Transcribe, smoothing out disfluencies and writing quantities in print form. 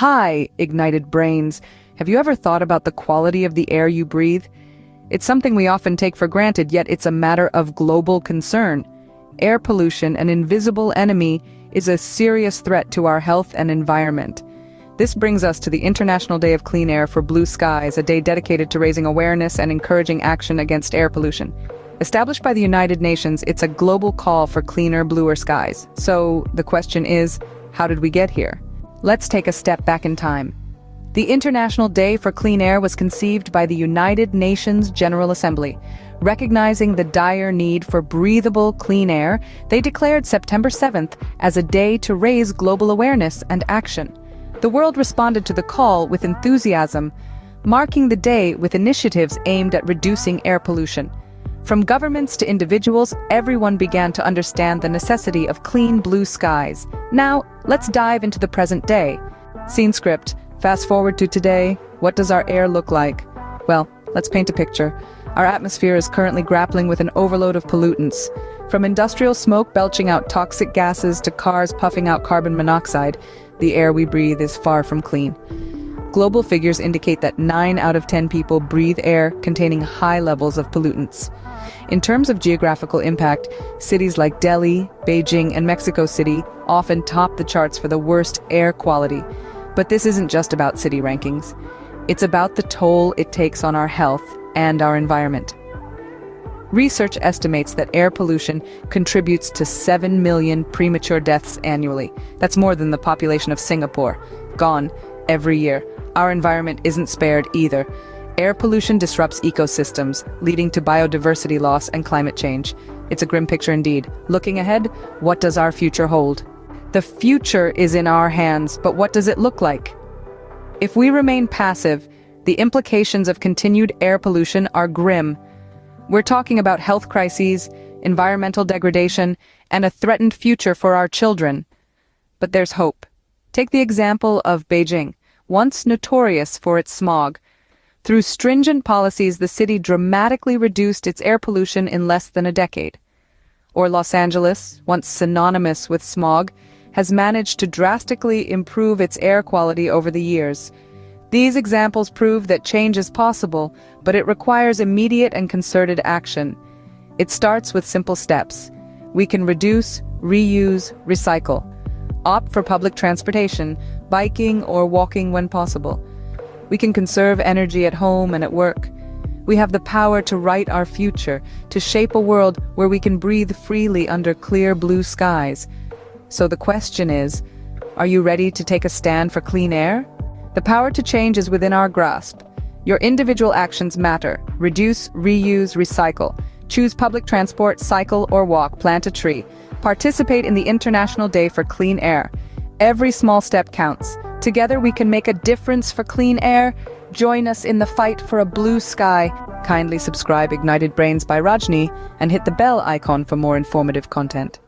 Hi, ignited brains. Have you ever thought about the quality of the air you breathe? It's something we often take for granted, yet it's a matter of global concern. Air pollution, an invisible enemy, is a serious threat to our health and environment. This brings us to the International Day of Clean Air for Blue Skies, a day dedicated to raising awareness and encouraging action against air pollution. Established by the United Nations, it's a global call for cleaner, bluer skies. So the question is, how did we get here? Let's take a step back in time. The International Day for Clean Air was conceived by the United Nations General Assembly. Recognizing the dire need for breathable, clean air, they declared September 7th as a day to raise global awareness and action. The world responded to the call with enthusiasm, marking the day with initiatives aimed at reducing air pollution. From governments to individuals, everyone began to understand the necessity of clean blue skies. Now, let's dive into the present day. Scene script. Fast forward to today. What does our air look like? Well, let's paint a picture. Our atmosphere is currently grappling with an overload of pollutants. From industrial smoke belching out toxic gases to cars puffing out carbon monoxide, the air we breathe is far from clean. Global figures indicate that 9 out of 10 people breathe air containing high levels of pollutants. In terms of geographical impact, cities like Delhi, Beijing, and Mexico City often top the charts for the worst air quality. But this isn't just about city rankings. It's about the toll it takes on our health and our environment. Research estimates that air pollution contributes to 7 million premature deaths annually. That's more than the population of Singapore, gone every year. Our environment isn't spared either. Air pollution disrupts ecosystems, leading to biodiversity loss and climate change. It's a grim picture indeed. Looking ahead, what does our future hold? The future is in our hands, but what does it look like? If we remain passive, the implications of continued air pollution are grim. We're talking about health crises, environmental degradation, and a threatened future for our children. But there's hope. Take the example of Beijing, once notorious for its smog. Through stringent policies, the city dramatically reduced its air pollution in less than a decade. Or Los Angeles, once synonymous with smog, has managed to drastically improve its air quality over the years. These examples prove that change is possible, but it requires immediate and concerted action. It starts with simple steps. We can reduce, reuse, recycle. Opt for public transportation, biking or walking when possible. We can conserve energy at home and at work. We have the power to write our future, to shape a world where we can breathe freely under clear blue skies. So the question is, are you ready to take a stand for clean air? The power to change is within our grasp. Your individual actions matter. Reduce, reuse, recycle. Choose public transport, cycle or walk, plant a tree. Participate in the International Day for Clean Air. Every small step counts. Together we can make a difference for clean air. Join us in the fight for a blue sky. Kindly subscribe Ignited Brains by Rajni and hit the bell icon for more informative content.